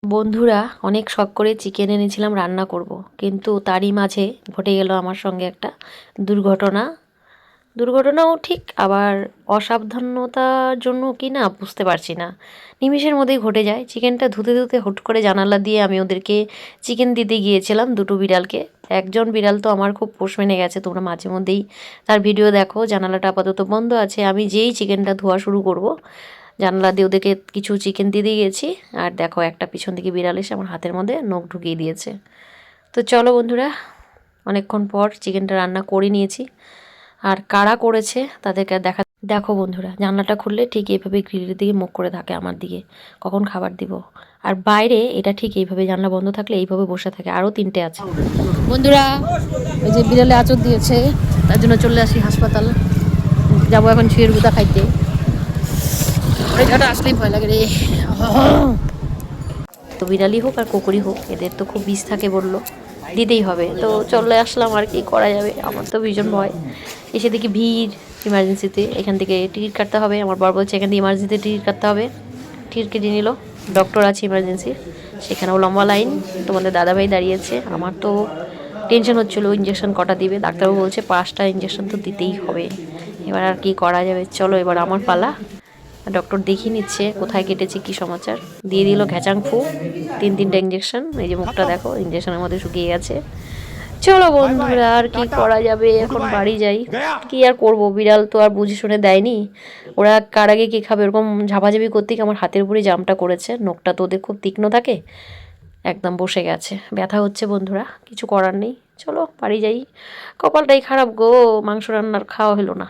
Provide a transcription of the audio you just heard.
বন্ধুরা, অনেক শখ করে চিকেন এনেছিলাম রান্না করব, কিন্তু তারই মাঝে ঘটে গেল আমার সঙ্গে একটা দুর্ঘটনা। দুর্ঘটনাও ঠিক, আবার অসাবধানতার জন্য কি না বুঝতে পারছি না। নিমেষের মধ্যেই ঘটে যায়। চিকেনটা ধুতে ধুতে হুট করে জানালা দিয়ে আমি ওদেরকে চিকেন দিতে গিয়েছিলাম, দুটো বিড়ালকে। একজন বিড়াল তো আমার খুব পোষ মেনে গেছে, তোমরা মাঝে মধ্যেই তার ভিডিও দেখো। জানালাটা আপাতত বন্ধ আছে, আমি যেই চিকেনটা ধোয়া শুরু করব, জানলা দিয়ে ওদেরকে কিছু চিকেন দিয়ে গেছি। আর দেখো, একটা পিছন থেকে বিড়াল এসে আমার হাতের মধ্যে নখ ঢুকিয়ে দিয়েছে। তো চলো বন্ধুরা, অনেকক্ষণ পর চিকেনটা রান্না করে নিয়েছি। আর কারা করেছে তাদেরকে দেখো বন্ধুরা, জানলাটা খুললে ঠিক এইভাবে গ্রিলের দিকে মুখ করে থাকে আমার দিকে, কখন খাবার দিব। আর বাইরে এটা ঠিক এইভাবে জানলা বন্ধ থাকলে এইভাবে বসে থাকে। আরও তিনটে আছে বন্ধুরা। ওই যে বিড়ালে আঁচড় দিয়েছে, তার জন্য চলে আসি হাসপাতাল। যাবো এখন শুয়ের গুদা খাইতে। ওই জায়গাটা আসলেই ভয় লাগে রে। তো বিড়ালি হোক আর কুকুরই হোক, এদের তো খুব বিষ থাকে, বললো দিতেই হবে। তো চলে আসলাম, আর কি করা যাবে। আমার তো ভীষণ ভয়। এসে দেখি ভিড় ইমার্জেন্সিতে। এখান থেকে টিকিট কাটতে হবে। আমার বর বলছে এখান থেকে ইমার্জেন্সিতে টিকিট কাটতে হবে। টিকিট কেটে নিল। ডক্টর আছে ইমার্জেন্সির, সেখানেও লম্বা লাইন। তোমাদের দাদাভাই দাঁড়িয়েছে। আমার তো টেনশন হচ্ছিলো ইঞ্জেকশন কটা দিবে। ডাক্তারবাবু বলছে 5টা ইঞ্জেকশন তো দিতেই হবে। এবার আর কি করা যাবে, চলো এবার আমার পালা। ডক্টর দেখিয়ে নিচ্ছে কোথায় কেটেছে, কি সমাচার। দিয়ে দিল ঘ্যাচাং ফু, 3টা ইঞ্জেকশন। এই যে মুখটা দেখো, ইঞ্জেকশনের মধ্যে শুকিয়ে গেছে। চলো বন্ধুরা, আর কি করা যাবে, এখন বাড়ি যাই। কি আর করব, বিড়াল তো আর বুঝে শুনে দেয়নি। ওরা কার আগে কি খাবে, এরকম ঝাপাঝাপি করতেই আমার হাতের উপরে জামটা করেছে। নখটা তো ওদের খুব তীক্ষ্ণ থাকে, একদম বসে গেছে, ব্যথা হচ্ছে বন্ধুরা, কিছু করার নেই। চলো বাড়ি যাই। কপালটাই খারাপ গো, মাংস রান্নার খাওয়া হলো না।